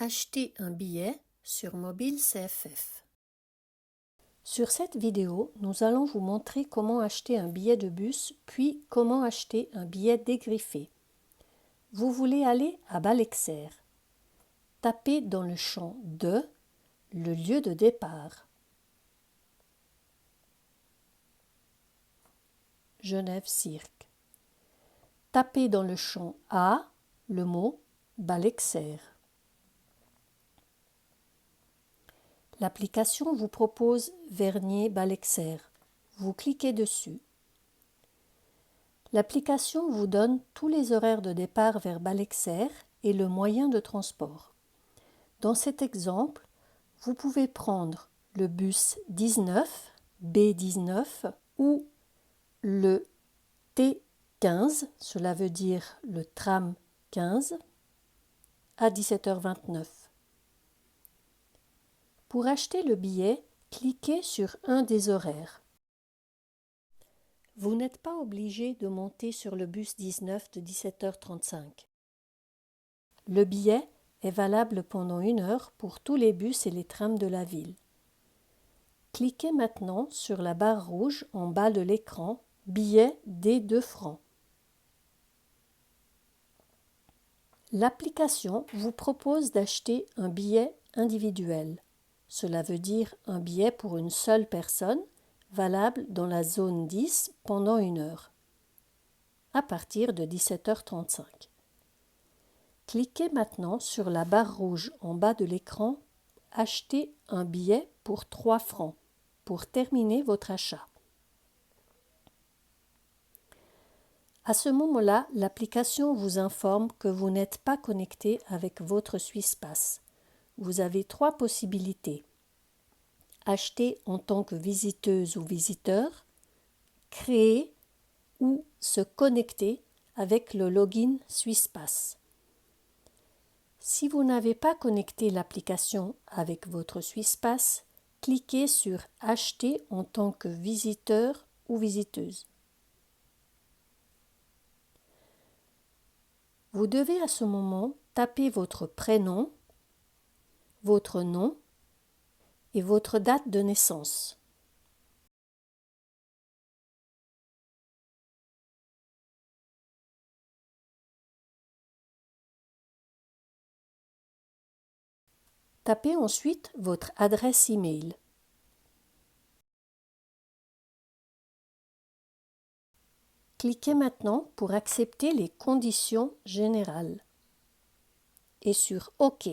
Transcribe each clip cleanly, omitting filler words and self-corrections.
Acheter un billet sur mobile CFF. Sur cette vidéo, nous allons vous montrer comment acheter un billet de bus, puis comment acheter un billet dégriffé. Vous voulez aller à Balexert. Tapez dans le champ de le lieu de départ. Genève-Cirque. Tapez dans le champ A le mot Balexert. L'application vous propose Vernier-Balexert. Vous cliquez dessus. L'application vous donne tous les horaires de départ vers Balexert et le moyen de transport. Dans cet exemple, vous pouvez prendre le bus 19, B19 ou le T15, cela veut dire le tram 15, à 17h29. Pour acheter le billet, cliquez sur un des horaires. Vous n'êtes pas obligé de monter sur le bus 19 de 17h35. Le billet est valable pendant 1 heure pour tous les bus et les trams de la ville. Cliquez maintenant sur la barre rouge en bas de l'écran « Billet des 2 francs ». L'application vous propose d'acheter un billet individuel. Cela veut dire un billet pour une seule personne, valable dans la zone 10 pendant 1 heure, à partir de 17h35. Cliquez maintenant sur la barre rouge en bas de l'écran « Acheter un billet pour 3 francs » pour terminer votre achat. À ce moment-là, l'application vous informe que vous n'êtes pas connecté avec votre SwissPass. Vous avez 3 possibilités. Acheter en tant que visiteuse ou visiteur, créer ou se connecter avec le login SwissPass. Si vous n'avez pas connecté l'application avec votre SwissPass, cliquez sur « Acheter en tant que visiteur ou visiteuse ». Vous devez à ce moment taper votre prénom, votre nom et votre date de naissance. Tapez ensuite votre adresse e-mail. Cliquez maintenant pour accepter les conditions générales et sur OK.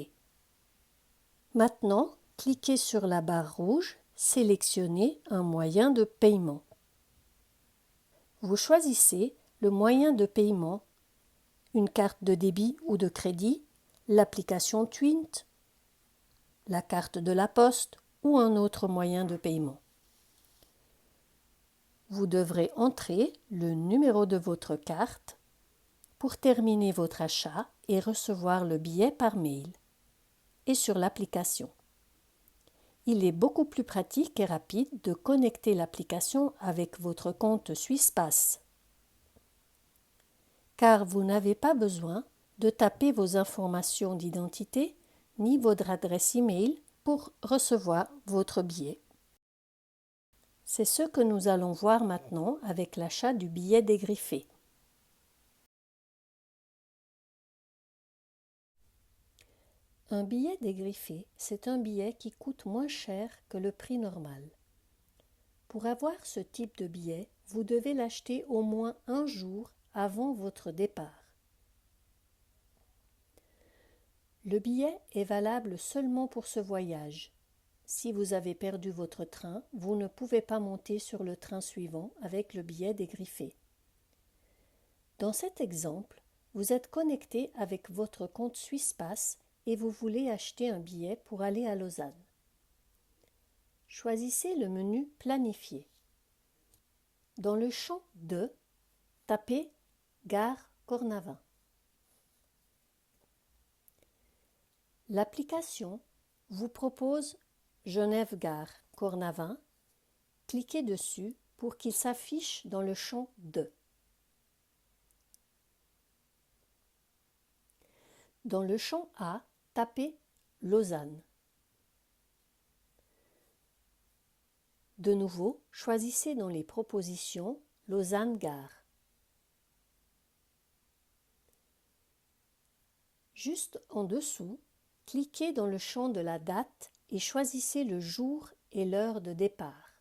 Maintenant, cliquez sur la barre rouge, sélectionnez un moyen de paiement. Vous choisissez le moyen de paiement, une carte de débit ou de crédit, l'application Twint, la carte de la poste ou un autre moyen de paiement. Vous devrez entrer le numéro de votre carte pour terminer votre achat et recevoir le billet par mail et sur l'application. Il est beaucoup plus pratique et rapide de connecter l'application avec votre compte SwissPass, car vous n'avez pas besoin de taper vos informations d'identité ni votre adresse e-mail pour recevoir votre billet. C'est ce que nous allons voir maintenant avec l'achat du billet dégriffé. Un billet dégriffé, c'est un billet qui coûte moins cher que le prix normal. Pour avoir ce type de billet, vous devez l'acheter au moins 1 jour avant votre départ. Le billet est valable seulement pour ce voyage. Si vous avez perdu votre train, vous ne pouvez pas monter sur le train suivant avec le billet dégriffé. Dans cet exemple, vous êtes connecté avec votre compte SwissPass et vous voulez acheter un billet pour aller à Lausanne. Choisissez le menu Planifier. Dans le champ de, tapez Gare Cornavin. L'application vous propose Genève-Gare Cornavin. Cliquez dessus pour qu'il s'affiche dans le champ de. Dans le champ A, tapez Lausanne. De nouveau, choisissez dans les propositions Lausanne-Gare. Juste en dessous, cliquez dans le champ de la date et choisissez le jour et l'heure de départ.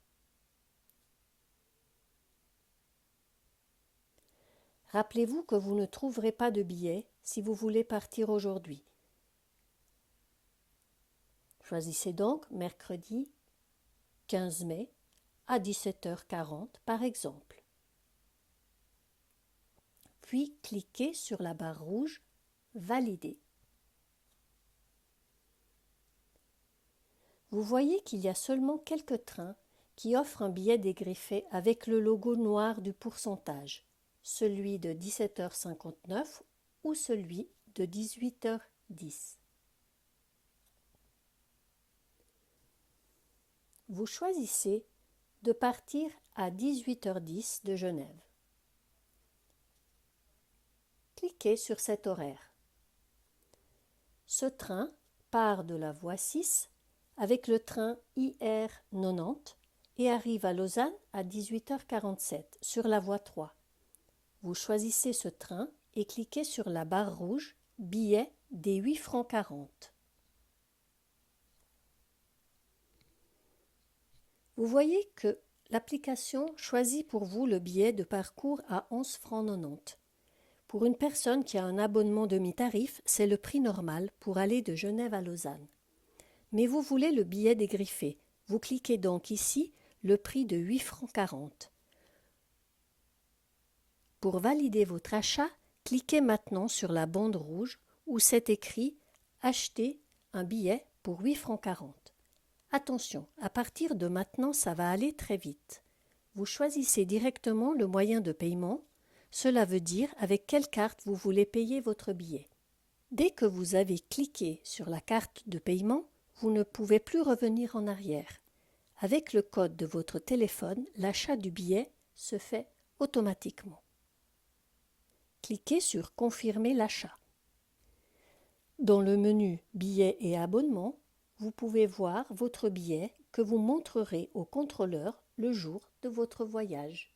Rappelez-vous que vous ne trouverez pas de billet si vous voulez partir aujourd'hui. Choisissez donc mercredi 15 mai à 17h40 par exemple. Puis cliquez sur la barre rouge « Valider ». Vous voyez qu'il y a seulement quelques trains qui offrent un billet dégriffé avec le logo noir du pourcentage, celui de 17h59 ou celui de 18h10. Vous choisissez de partir à 18h10 de Genève. Cliquez sur cet horaire. Ce train part de la voie 6 avec le train IR 90 et arrive à Lausanne à 18h47 sur la voie 3. Vous choisissez ce train et cliquez sur la barre rouge « Billet des 8 francs 40 ». Vous voyez que l'application choisit pour vous le billet de parcours à 11 francs 90. Pour une personne qui a un abonnement demi-tarif, c'est le prix normal pour aller de Genève à Lausanne. Mais vous voulez le billet dégriffé. Vous cliquez donc ici le prix de 8 francs 40. Pour valider votre achat, cliquez maintenant sur la bande rouge où c'est écrit « Acheter un billet pour 8 francs 40 ». Attention, à partir de maintenant, ça va aller très vite. Vous choisissez directement le moyen de paiement. Cela veut dire avec quelle carte vous voulez payer votre billet. Dès que vous avez cliqué sur la carte de paiement, vous ne pouvez plus revenir en arrière. Avec le code de votre téléphone, l'achat du billet se fait automatiquement. Cliquez sur « Confirmer l'achat ». Dans le menu « Billets et abonnements », vous pouvez voir votre billet que vous montrerez au contrôleur le jour de votre voyage.